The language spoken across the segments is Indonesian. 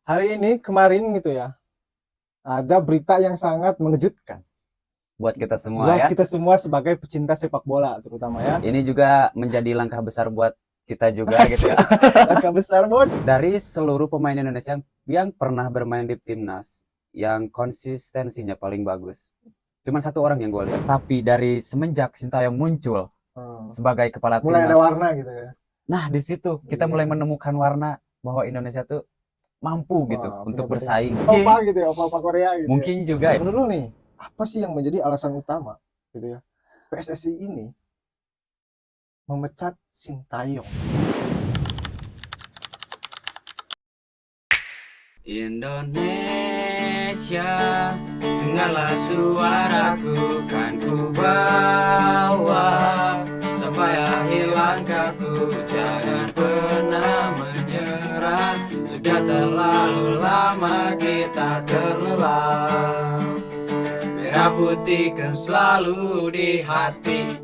Hari ini kemarin gitu ya, ada berita yang sangat mengejutkan Buat kita semua buat ya. kita semua sebagai pecinta sepak bola terutama ya. Ini juga menjadi langkah besar buat kita juga gitu ya. Langkah besar bos. Dari seluruh pemain Indonesia yang pernah bermain di timnas, yang konsistensinya paling bagus, cuman satu orang yang gue lihat. Tapi dari semenjak Sintayong muncul sebagai kepala Mulai ada timnas, warna gitu ya. nah di situ kita mulai menemukan warna bahwa Indonesia tuh mampu gitu Wah, punya untuk potensi. bersaing. Opa gitu ya, opa Korea gitu ya. Mungkin juga ya. Menurut lu nih, apa sih yang menjadi alasan utama gitu ya PSSI ini memecat Sintayong? Indonesia, dengarlah suaraku, kan ku bawa sampai akhir langkahku. Jangan pernah menyerah, sudah terlalu lama kita terlelap. Merah putih kan selalu di hati.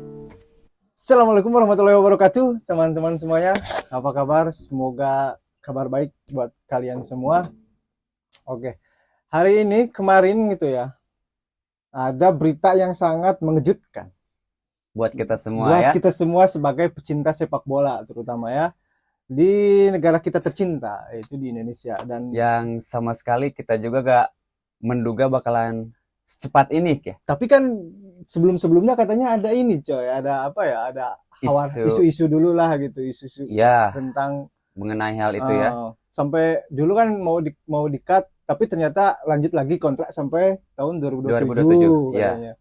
Assalamualaikum warahmatullahi wabarakatuh, teman-teman semuanya. Apa kabar? Semoga kabar baik buat kalian semua. Oke, hari ini kemarin gitu ya, ada berita yang sangat mengejutkan Buat kita semua buat ya. kita semua sebagai pecinta sepak bola terutama ya di negara kita tercinta yaitu di Indonesia. Dan Yang sama sekali kita juga gak menduga bakalan secepat ini ya. tapi kan sebelum-sebelumnya katanya ada ini coy, ada apa ya, ada isu-isu dulu lah gitu, isu-isu Ya, tentang mengenai hal itu ya. sampai dulu kan mau di-cut, tapi ternyata lanjut lagi kontrak sampai tahun 2027 ya. katanya.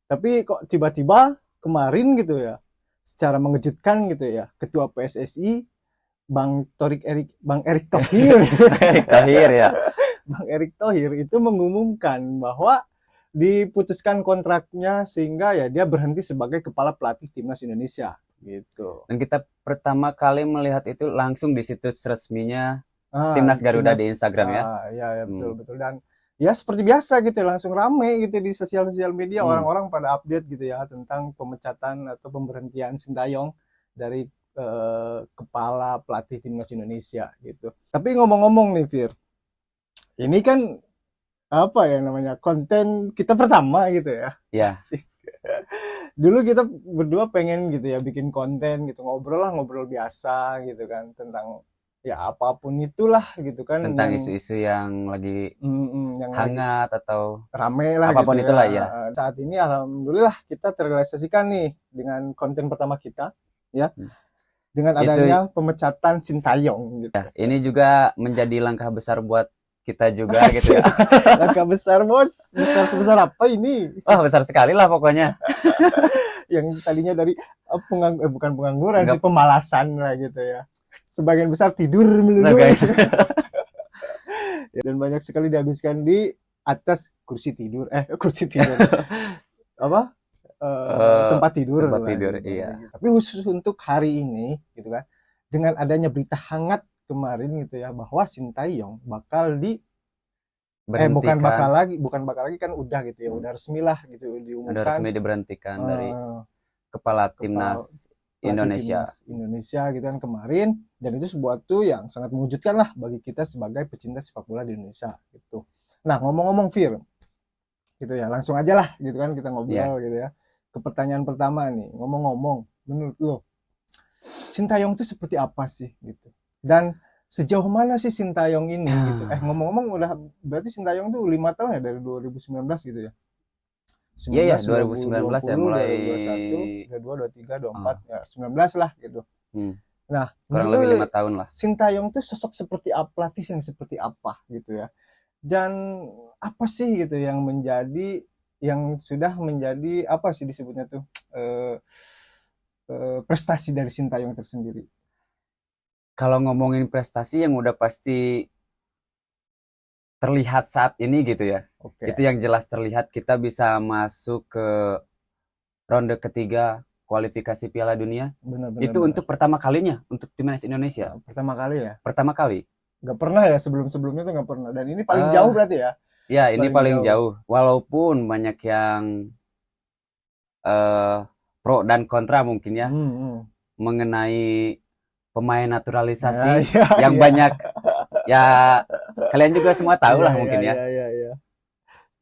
Tapi kok tiba-tiba kemarin gitu ya, secara mengejutkan gitu ya, Ketua PSSI Bang Erick Thohir Erick Thohir ya. Bang Erick Thohir itu mengumumkan bahwa diputuskan kontraknya sehingga ya dia berhenti sebagai kepala pelatih timnas Indonesia gitu. Dan kita pertama kali melihat itu langsung di situs resminya Timnas Garuda di Instagram ya. Ya betul. Dan ya seperti biasa gitu, langsung rame gitu di sosial media, orang-orang pada update gitu ya tentang pemecatan atau pemberhentian Sintayong dari kepala pelatih timnas Indonesia gitu. Tapi ngomong-ngomong nih Fir, ini kan apa ya namanya, konten kita pertama gitu ya. Ya. Dulu kita berdua pengen gitu ya bikin konten gitu, ngobrol biasa gitu kan tentang ya apapun itulah gitu kan, Tentang isu-isu yang lagi yang hangat atau rame lah apapun gitu itulah ya. Saat ini alhamdulillah kita terrealisasikan nih dengan konten pertama kita ya, dengan adanya pemecatan Sintayong gitu. Ya, ini juga menjadi langkah besar buat kita juga gitu ya. Langkah besar bos, besar sebesar apa ini? Wah, besar sekali lah pokoknya. Yang tadinya dari bukan pengangguran sih, pemalasan lah gitu ya. Sebagian besar tidur melulu. Guys. Dan banyak sekali dihabiskan di atas kursi tidur. Apa? Tempat tidur. Tempat tidur, gitu. iya. Tapi khusus untuk hari ini gitu kan, dengan adanya berita hangat kemarin gitu ya, bahwa Sintayong bakal bukan bakal lagi kan, udah gitu ya, udah resmi lah gitu diumumkan. Udah resmi diberhentikan dari kepala timnas Indonesia gitu kan kemarin, dan itu sesuatu yang sangat mengejutkan lah bagi kita sebagai pecinta sepak bola di Indonesia gitu. Nah, ngomong-ngomong Fir gitu ya, langsung aja lah gitu kan kita ngobrol gitu ya. Ke pertanyaan pertama nih, ngomong-ngomong, menurut lo Sintayong itu seperti apa sih gitu, dan sejauh mana sih Sintayong ini gitu? Ngomong-ngomong, udah berarti Sintayong tuh 5 tahun ya, dari 2019 gitu ya. 19, 2019 ya, mulai 2021, 22, 23, 24, ya 19 lah gitu. Nah, kurang lebih 5 tahun lah. Sintayong tuh sosok seperti apa, pelatih yang seperti apa gitu ya. Dan apa sih gitu yang sudah menjadi apa sih disebutnya tuh prestasi dari Sintayong tersendiri? Kalau ngomongin prestasi yang udah pasti terlihat saat ini gitu ya. Itu yang jelas terlihat, kita bisa masuk ke ronde ketiga kualifikasi Piala Dunia. Itu untuk pertama kalinya untuk timnas Indonesia. Pertama kali ya? Pertama kali. Gak pernah ya, sebelum-sebelumnya tuh gak pernah. Dan ini paling jauh berarti ya? Ya, ini paling jauh. Walaupun banyak yang pro dan kontra mungkin ya mengenai pemain naturalisasi yang banyak ya kalian juga semua tahu lah Iya, mungkin ya. iya, iya, iya.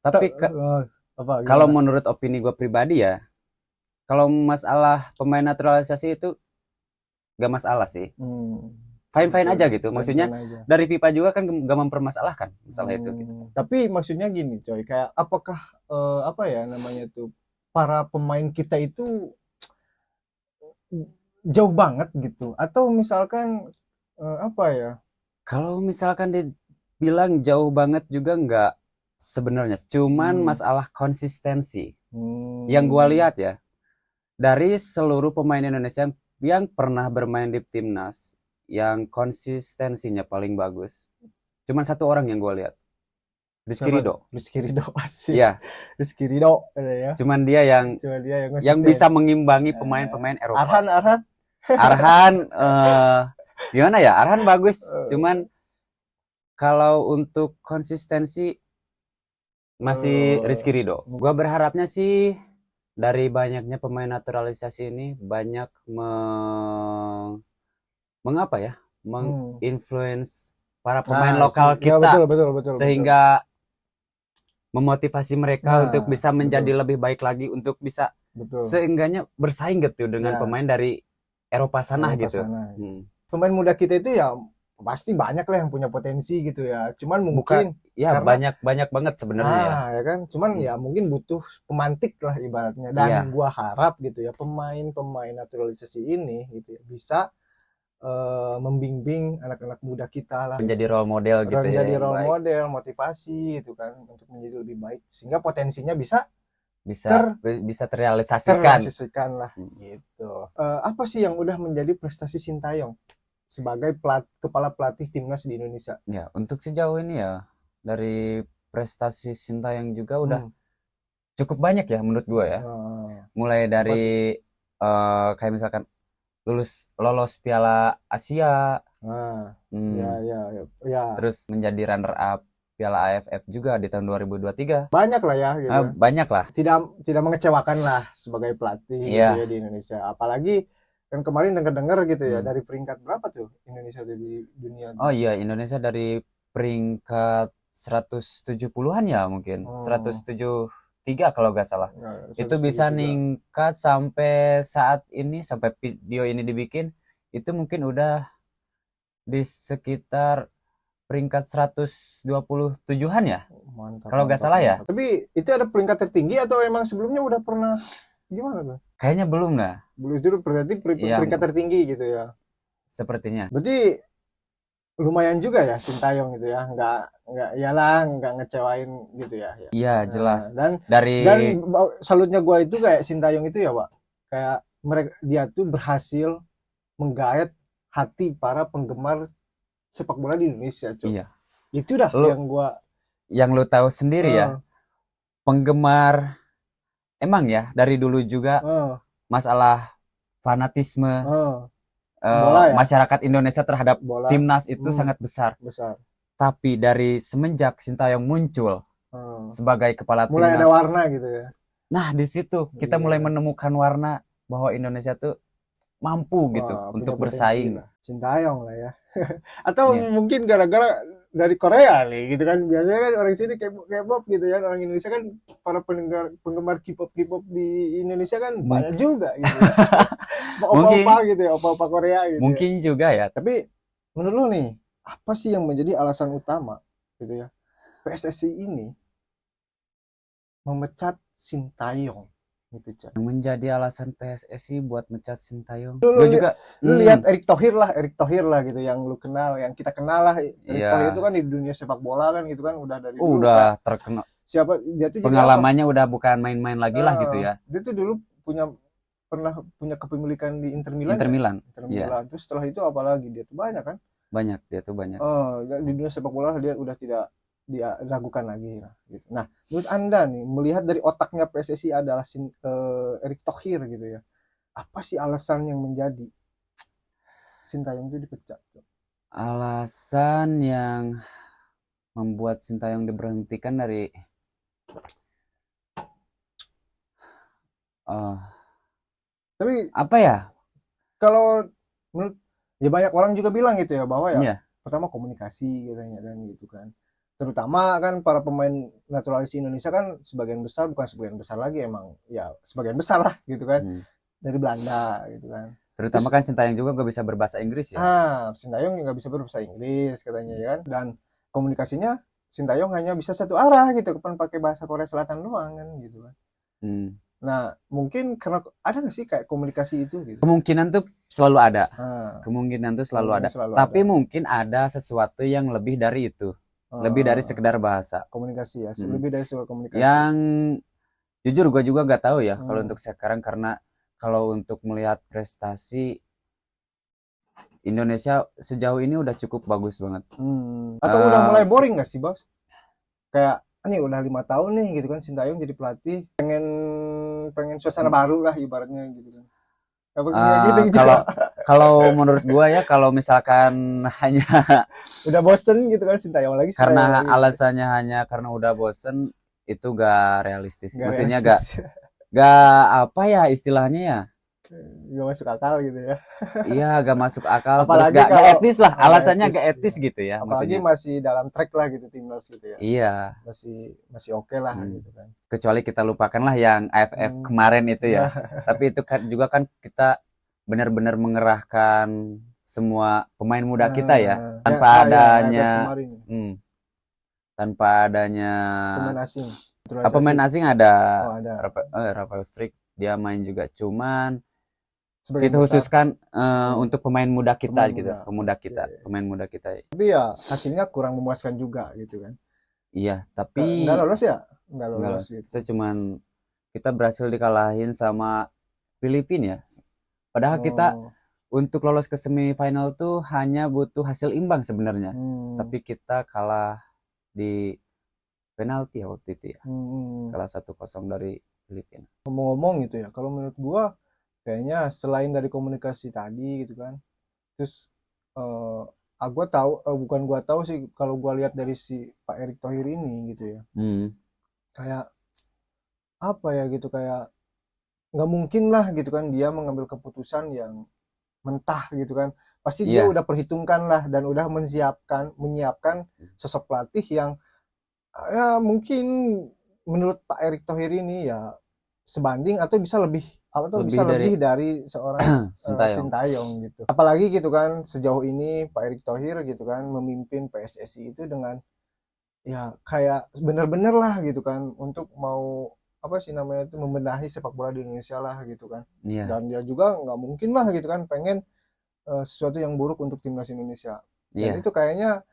Tapi Apa kalau gimana? menurut opini gue pribadi ya, kalau masalah pemain naturalisasi itu gak masalah sih. Fine-fine aja gitu. Maksudnya Fine-fine aja. dari FIFA juga kan gak mempermasalahkan masalah itu gitu. Tapi maksudnya gini coy, kayak apakah apa ya namanya tuh, para pemain kita itu jauh banget gitu, atau misalkan apa ya? Kalau misalkan dibilang jauh banget juga nggak sebenarnya. Cuman masalah konsistensi. Yang gua lihat ya, dari seluruh pemain Indonesia yang pernah bermain di timnas, yang konsistensinya paling bagus, cuman satu orang yang gua lihat, Rizky Siapa? Ridho. Rizky Ridho asik. Iya, Rizky Ridho ya. cuman dia yang Cuma dia yang yang konsisten. bisa mengimbangi pemain-pemain Eropa. Arhan Arhan gimana ya? Arhan bagus, cuman kalau untuk konsistensi masih Rizky Ridho. Gua berharapnya sih dari banyaknya pemain naturalisasi ini banyak mengapa ya? Menginfluence para pemain lokal ya, kita betul, sehingga memotivasi mereka Nah, untuk bisa menjadi lebih baik lagi, untuk bisa betul. seenggaknya bersaing gitu dengan Ya. pemain dari Eropa sana Eropa gitu. sana. Pemain muda kita itu ya pasti banyak lah yang punya potensi gitu ya. Cuman mungkin ya karena banyak banget sebenarnya ya. ya kan. Cuman ya mungkin butuh pemantik lah ibaratnya. Dan Iya. gua harap gitu ya pemain naturalisasi ini gitu ya bisa membimbing anak-anak muda kita lah. Menjadi role model gitu ya. Menjadi yang role baik. model, motivasi gitu kan untuk menjadi lebih baik sehingga potensinya bisa terrealisasikan lah gitu. Apa sih yang udah menjadi prestasi Sintayong sebagai kepala pelatih timnas di Indonesia? Ya, untuk sejauh ini ya dari prestasi Sintayong juga udah cukup banyak ya menurut gue ya. Mulai dari kayak misalkan lolos Piala Asia, ya. Terus menjadi runner up Piala AFF juga di tahun 2023. Banyak lah ya gitu. Banyak lah. Tidak mengecewakan lah sebagai pelatih gitu ya di Indonesia. Apalagi kan kemarin dengar-dengar gitu ya dari peringkat berapa tuh Indonesia tuh di dunia? Oh iya, Indonesia dari peringkat 170-an ya mungkin. 173 kalau nggak salah. Itu bisa ningkat sampai saat ini, sampai video ini dibikin, itu mungkin udah di sekitar peringkat 127-an ya. Mantap. Kalau nggak salah ya. Tapi itu ada peringkat tertinggi atau emang sebelumnya udah pernah gimana tuh? Kayaknya belum dah. Belum, itu berarti peringkat tertinggi gitu ya. Sepertinya. Berarti lumayan juga ya Sintayong gitu ya. Nggak ngecewain gitu ya. Iya, jelas. Dan dari salutnya gue itu kayak Sintayong itu ya, Pak. Kayak dia tuh berhasil menggait hati para penggemar sepak bola di Indonesia, cuy. Iya. Itu dah yang lu tahu sendiri ya. Penggemar emang ya dari dulu juga masalah fanatisme bola ya? Masyarakat Indonesia terhadap bola. Timnas itu sangat besar. Tapi dari semenjak Sintayong muncul sebagai kepala mulai timnas, ada warna gitu ya. Nah, di situ kita mulai menemukan warna bahwa Indonesia tuh mampu gitu untuk bersaing. Sintayong lah ya. Atau mungkin gara-gara dari Korea nih gitu kan. Biasanya kan orang sini K-pop gitu ya. Orang Indonesia kan para penggemar K-pop di Indonesia kan banyak juga gitu. Opa-opa gitu ya, opa-opa Korea gitu. Mungkin juga ya. Tapi menurut lu nih, apa sih yang menjadi alasan utama gitu ya PSSI ini memecat Sintayong? Gitu, yang menjadi alasan PSSI buat mecat Sintayong. Lu lihat Erick Thohir lah gitu yang lu kenal, yang kita kenal lah. Erick Thohir itu kan di dunia sepak bola kan gitu kan udah dari dulu udah kan terkenal. Siapa dia tuh pengalamannya udah bukan main-main lagi lah gitu ya. Dia tuh dulu pernah punya kepemilikan di Inter Milan. Terus setelah itu apalagi dia tuh banyak kan? Banyak, dia tuh banyak. Di dunia sepak bola dia udah tidak diragukan lagi gitu. Nah, menurut Anda nih melihat dari otaknya PSSI adalah Erick Thohir gitu ya. Apa sih alasan yang menjadi Sintayong itu dipecat? Alasan yang membuat Sintayong diberhentikan dari tapi apa ya? Kalau menurut ya banyak orang juga bilang gitu ya bahwa ya pertama komunikasi katanya dan gitu kan. terutama kan para pemain naturalis Indonesia kan sebagian besar, bukan sebagian besar lagi, emang ya sebagian besar lah gitu kan, dari Belanda gitu kan. Terutama kan Sintayong juga gak bisa berbahasa Inggris ya. Sintayong nggak bisa berbahasa Inggris katanya ya kan, dan komunikasinya Sintayong hanya bisa satu arah gitu kan, pakai bahasa Korea Selatan doang kan gitu kan. Nah mungkin karena ada nggak sih kayak komunikasi itu gitu. Kemungkinan tuh selalu ada. Kemungkinan tuh selalu ada. Tapi mungkin ada sesuatu yang lebih dari itu. Lebih dari sekedar bahasa. Komunikasi ya, lebih dari sebuah komunikasi. Yang jujur gue juga gak tahu ya kalau untuk sekarang, karena kalau untuk melihat prestasi Indonesia sejauh ini udah cukup bagus banget. Atau udah mulai boring gak sih bos? Kayak ini udah 5 tahun nih gitu kan Sintayong jadi pelatih, pengen suasana baru lah ibaratnya gitu kan. Kalau menurut gua ya, kalau misalkan hanya udah bosen gitu kan Sintayong lagi, karena alasannya hanya karena udah bosen, itu gak realistis. Maksudnya gak apa ya istilahnya ya, gak masuk akal gitu ya. Iya, gak masuk akal. Apalagi terus gak etis lah, alasannya gak etis gitu ya. Apalagi maksudnya masih dalam track lah gitu timnas gitu ya. Iya, masih oke lah gitu kan. Kecuali kita lupakan lah yang AFF kemarin itu ya. Tapi itu kan juga kan kita benar-benar mengerahkan semua pemain muda kita ya, tanpa adanya pemain asing. Pemain asing ada. Rafael Struijk, dia main juga, cuman kita khususkan untuk pemain muda kita gitu, pemain muda kita. Tapi ya hasilnya kurang memuaskan juga gitu kan. Iya, tapi nggak lolos ya, nggak lolos gitu. Kita berhasil dikalahin sama Filipina ya. Padahal kita untuk lolos ke semifinal tuh hanya butuh hasil imbang sebenarnya. Tapi kita kalah di penalti ya waktu itu ya. Kalah 1-0 dari Filipina. Ngomong-ngomong gitu ya, kalau menurut gua kayaknya selain dari komunikasi tadi gitu kan, terus gua tahu, bukan gua tahu sih, kalau gua lihat dari si Pak Erick Thohir ini gitu ya, kayak apa ya gitu, kayak nggak mungkin lah gitu kan dia mengambil keputusan yang mentah gitu kan. Pasti dia udah perhitungkan lah dan udah menyiapkan sosok pelatih yang ya mungkin menurut Pak Erick Thohir ini ya sebanding atau bisa lebih lebih dari seorang Sintayong gitu. Apalagi gitu kan sejauh ini Pak Erick Thohir gitu kan memimpin PSSI itu dengan ya kayak bener-bener lah gitu kan, untuk mau apa sih namanya itu, membenahi sepak bola di Indonesia lah gitu kan. Dan dia juga nggak mungkin lah gitu kan pengen sesuatu yang buruk untuk timnas Indonesia. Dan itu kayaknya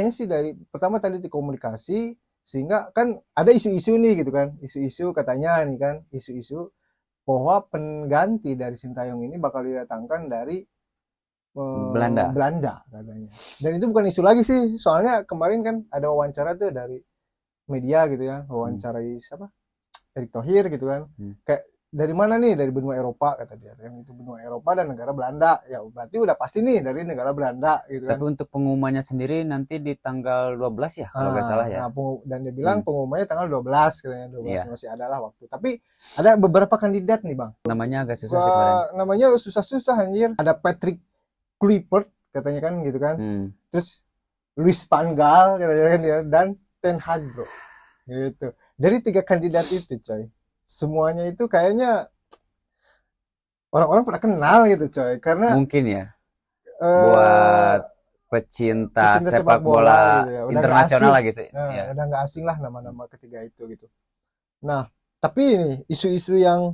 sih dari pertama tadi di komunikasi, sehingga kan ada isu-isu nih gitu kan, isu-isu katanya nih kan, isu-isu bahwa pengganti dari Sintayong ini bakal didatangkan dari Belanda katanya. Dan itu bukan isu lagi sih, soalnya kemarin kan ada wawancara tuh dari media gitu ya, wawancarai siapa, Erick Thohir gitu kan. Kayak dari mana nih, dari benua Eropa kata dia kan, itu benua Eropa dan negara Belanda, ya berarti udah pasti nih dari negara Belanda gitu kan. Tapi untuk pengumumannya sendiri nanti di tanggal 12 ya kalau nggak salah ya. Dan dia bilang pengumumannya tanggal 12 katanya, 12 masih ada lah waktu. Tapi ada beberapa kandidat nih bang, namanya agak susah sih kemarin. Namanya susah anjir. Ada Patrick Kluivert katanya kan gitu kan. Terus Luis Van Gaal katanya kan ya, dan Ten Hag bro gitu. Dari 3 kandidat itu coy, semuanya itu kayaknya orang-orang pernah kenal gitu coy, karena mungkin ya buat pecinta sepak bola gitu ya, internasional lah gitu. Udah nggak asing lah nama-nama ketiga itu gitu. Nah tapi ini isu-isu yang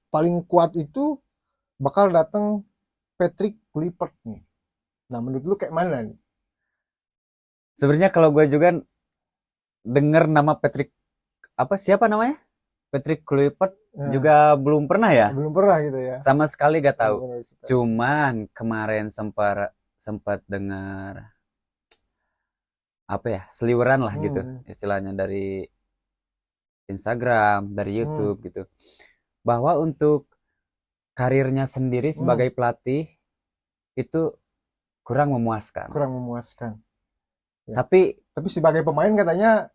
paling kuat itu bakal datang Patrick Kluivert nih. Nah menurut lu kayak mana nih? Sebenarnya kalau gue juga denger nama siapa namanya? Patrick Kluivert juga belum pernah ya? Belum pernah gitu ya. Sama sekali gak tahu. Cuman kemarin sempat dengar apa ya? Seliweran lah gitu istilahnya dari Instagram, dari YouTube gitu. Bahwa untuk karirnya sendiri sebagai pelatih itu kurang memuaskan. Ya. Tapi sebagai pemain katanya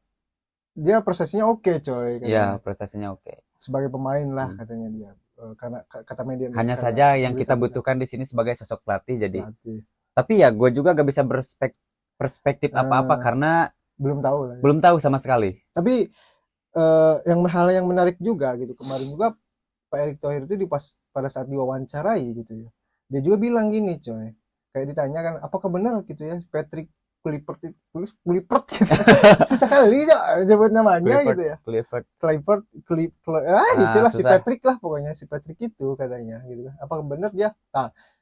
dia prestasinya oke coy. Iya, prestasinya oke. Sebagai pemain lah katanya dia. Karena kata media. Hanya saja yang kita butuhkan di sini sebagai sosok pelatih jadi. Tapi ya gue juga gak bisa perspektif apa-apa karena belum tahu lah ya. Belum tahu sama sekali. Tapi hal yang menarik juga gitu, kemarin juga Pak Erick Thohir itu pada saat diwawancarai gitu ya, dia juga bilang gini coy, kayak ditanya kan apakah benar gitu ya Patrick Kluivert gitu susah kali ya nyebut namanya gitu ya, Kluivert. itulah si Susah. Patrick lah pokoknya, si Patrick itu katanya gitu kan, apakah benar dia,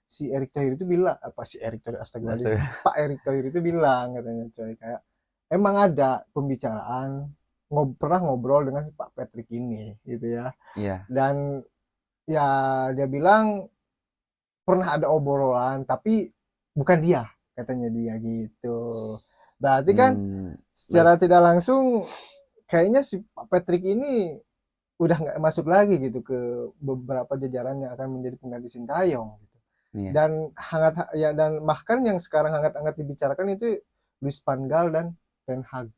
si Erick Thohir itu bilang, si Erick Thohir, astagfirullahaladzim, Pak Erick Thohir itu bilang katanya coy, kayak emang ada pembicaraan, pernah ngobrol dengan Pak Patrick ini gitu ya, Iya. dan ya dia bilang pernah ada obrolan tapi bukan dia, katanya dia gitu. Berarti kan secara tidak langsung kayaknya si Pak Patrick ini udah nggak masuk lagi gitu ke beberapa jajaran yang akan menjadi pengganti Sintayong gitu. Iya. Dan bahkan yang sekarang hangat-hangat dibicarakan itu Luis Van Gaal dan Ten Hag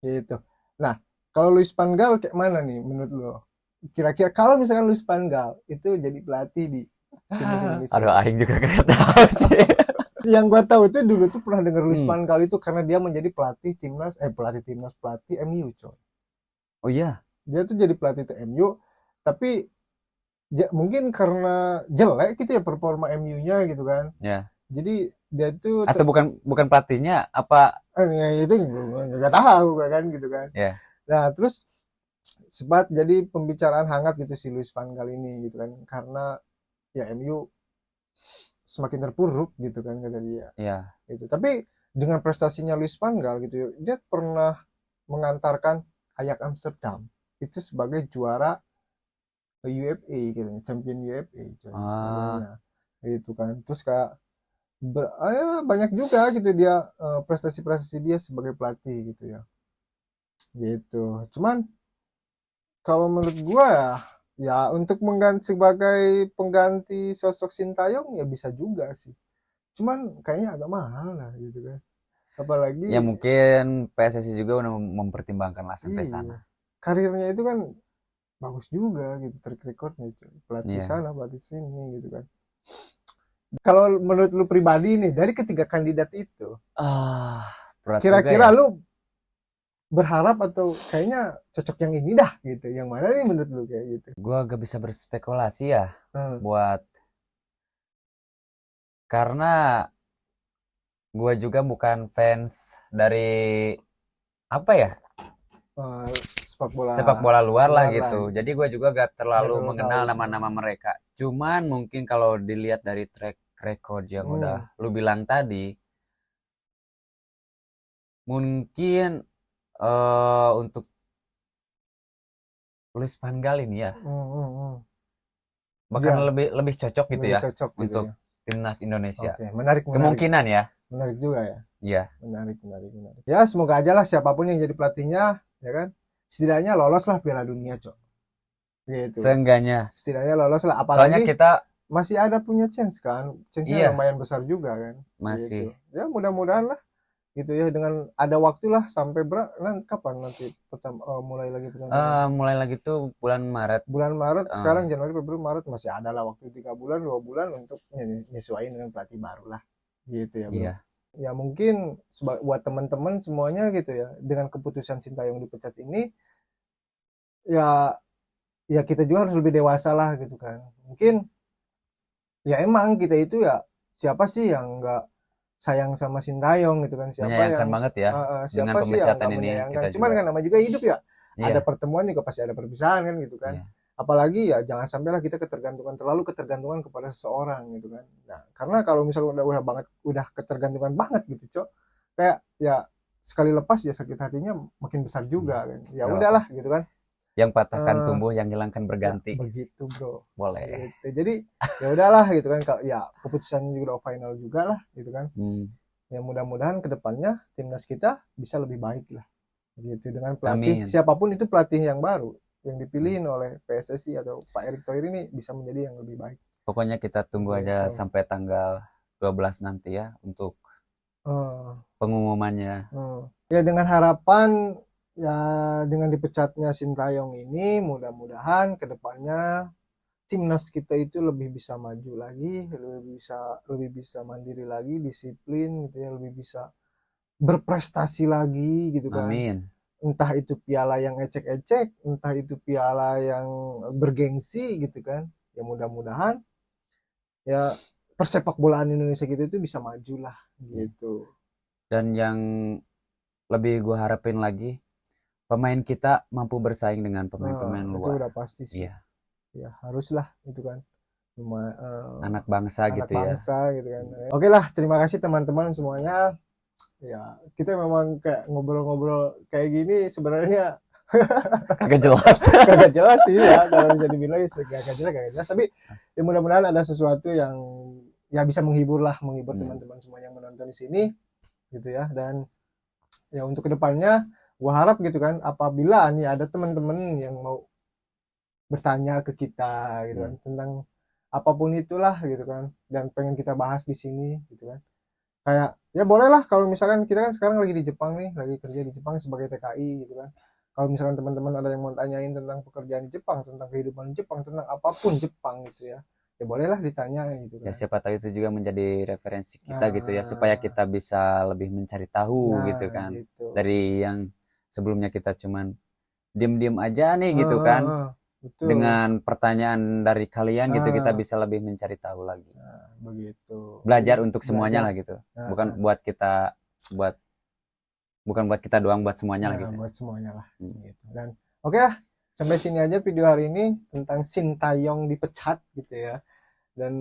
gitu. Nah, kalau Luis Van Gaal kayak mana nih menurut lo? Kira-kira kalau misalkan Luis Van Gaal itu jadi pelatih di timnas Indonesia. Aduh, aing juga gak tahu sih. Yang gue tahu itu dulu tuh pernah dengar Luis Van Gaal itu karena dia menjadi pelatih MU coy. Oh iya. Dia tuh jadi pelatih MU, tapi mungkin karena jelek gitu ya performa MU-nya gitu kan. Ya. Jadi dia itu atau bukan pelatihnya apa? Ya itu nggak tahu kan gitu kan. Ya. Nah terus sempat jadi pembicaraan hangat gitu si Luis Van Gaal ini gitu kan, karena ya MU semakin terpuruk gitu kan kata dia. Iya. Gitu. Tapi dengan prestasinya Luis Van Gaal gitu, dia pernah mengantarkan Ajax Amsterdam itu sebagai juara UEFA gitu, champion UEFA gitu kan. Terus kayak banyak juga gitu dia prestasi-prestasi dia sebagai pelatih gitu ya. Gitu. Cuman kalau menurut gua ya untuk sebagai pengganti sosok Sintayong ya bisa juga sih. Cuman kayaknya agak mahal lah gitu kan. Apalagi ya mungkin PSSI juga udah mempertimbangkan lah sampai sana. Karirnya itu kan bagus juga gitu, track recordnya itu. Pelatih sana, pelatih sini gitu kan. Kalau menurut lu pribadi nih dari ketiga kandidat itu, kira-kira ya? Lu berharap atau kayaknya cocok yang ini dah gitu, yang mana nih menurut lu kayak gitu? Gua gak bisa berspekulasi ya buat, karena gua juga bukan fans dari apa ya, sepak bola luar lah gitu. Jadi gua juga gak terlalu mengenal nama-nama mereka. Cuman mungkin kalau dilihat dari track record yang udah lu bilang tadi, mungkin untuk Luis Van Gaal ini ya bahkan lebih cocok gitu ya untuk timnas Indonesia. Menarik. Kemungkinan ya. Menarik juga ya. Iya. Menarik. Ya semoga aja lah siapapun yang jadi pelatihnya, ya kan. Setidaknya lolos lah Piala Dunia, Cok. Gitu. Seenggaknya. Setidaknya lolos lah. Apalagi soalnya kita masih ada punya chance kan. Chance-nya lumayan besar juga kan. Masih. Gitu. Ya mudah-mudahan lah. Gitu ya, dengan ada waktu lah sampai kapan nanti mulai lagi pertandingan? Mulai lagi tuh bulan Maret. Sekarang Januari, Februari, Maret masih ada lah waktu 3 bulan 2 bulan untuk nyesuaiin dengan pelatih baru lah gitu ya bro. Iya. Ya mungkin buat teman-teman semuanya gitu ya, dengan keputusan Sintayong dipecat ini ya kita juga harus lebih dewasa lah gitu kan. Mungkin ya emang kita itu ya siapa sih yang enggak sayang sama Sintayong gitu kan, siapa menyayangkan yang banget ya siapa dengan sih pemecatan yang ini kita cuman juga. kan nama juga hidup ya, ada pertemuan juga pasti ada perpisahan kan gitu kan. Apalagi ya jangan sampailah kita terlalu ketergantungan kepada seseorang gitu kan. Nah karena kalau misalnya udah ketergantungan banget gitu Cok, kayak ya sekali lepas ya sakit hatinya makin besar juga kan. Ya udahlah gitu kan, yang patahkan tumbuh, yang hilangkan berganti. Ya, begitu bro. Boleh. Gitu. Jadi ya udahlah gitu kan. Ya keputusan juga udah final juga lah gitu kan. Ya mudah-mudahan kedepannya timnas kita bisa lebih baik lah. Gitu dengan pelatih. Amin. Siapapun itu pelatih yang baru yang dipilihin oleh PSSI atau Pak Erick Thohir ini bisa menjadi yang lebih baik. Pokoknya kita tunggu aja sampai tanggal 12 nanti ya untuk pengumumannya. Ya dengan harapan ya dengan dipecatnya Sintayong ini mudah-mudahan kedepannya timnas kita itu lebih bisa maju lagi, lebih bisa mandiri lagi, disiplin gitu ya, lebih bisa berprestasi lagi gitu kan. Amin. Entah itu piala yang ecek-ecek, entah itu piala yang bergengsi gitu kan. Ya mudah-mudahan ya persepak bolaan Indonesia gitu itu bisa maju lah gitu. Dan yang lebih gue harapin lagi, pemain kita mampu bersaing dengan pemain-pemain Itu luar. udah pasti sih. Iya. Ya haruslah itu kan. Anak bangsa anak gitu ya. bangsa gitu kan. Oke lah, terima kasih teman-teman semuanya. Ya, kita memang kayak ngobrol-ngobrol kayak gini sebenarnya Kagak jelas. kagak jelas sih ya, kalau bisa dibilang kagak jelas, tapi ya mudah-mudahan ada sesuatu yang ya bisa menghibur teman-teman semua yang menonton di sini gitu ya. Dan ya untuk kedepannya gua harap gitu kan, apabila nih ada teman-teman yang mau bertanya ke kita gitu kan tentang apapun itulah gitu kan, dan pengen kita bahas di sini gitu kan, kayak ya boleh lah. Kalau misalkan kita kan sekarang lagi di Jepang nih, lagi kerja di Jepang sebagai TKI gitu kan, kalau misalkan teman-teman ada yang mau tanyain tentang pekerjaan di Jepang, tentang kehidupan di Jepang, tentang apapun Jepang gitu ya, ya bolehlah ditanya gitu Ya kan. siapa tahu itu juga menjadi referensi kita gitu ya, supaya kita bisa lebih mencari tahu gitu kan. Gitu. Dari yang sebelumnya kita cuman diem-diem aja nih gitu kan. Betul. Dengan pertanyaan dari kalian gitu, kita bisa lebih mencari tahu lagi. Begitu. Belajar untuk semuanya lah gitu. Bukan buat kita doang, buat semuanya lah gitu. Buat semuanya lah. Gitu. Dan oke lah, sampai sini aja video hari ini tentang Sintayong dipecat gitu ya. Dan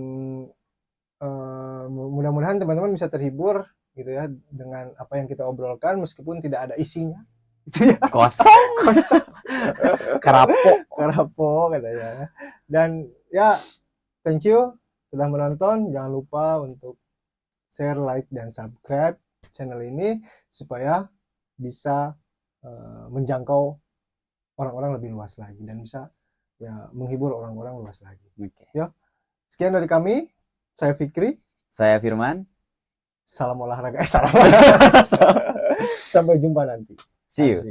mudah-mudahan teman-teman bisa terhibur gitu ya dengan apa yang kita obrolkan, meskipun tidak ada isinya. Itu ya. Kosong. Karapo katanya. Dan ya, thank you sudah menonton. Jangan lupa untuk share, like, dan subscribe channel ini supaya bisa menjangkau orang-orang lebih luas lagi dan bisa ya menghibur orang-orang luas lagi. Ya, sekian dari kami. Saya Fikri. Saya Firman. Salam olahraga. Sampai jumpa nanti. See you.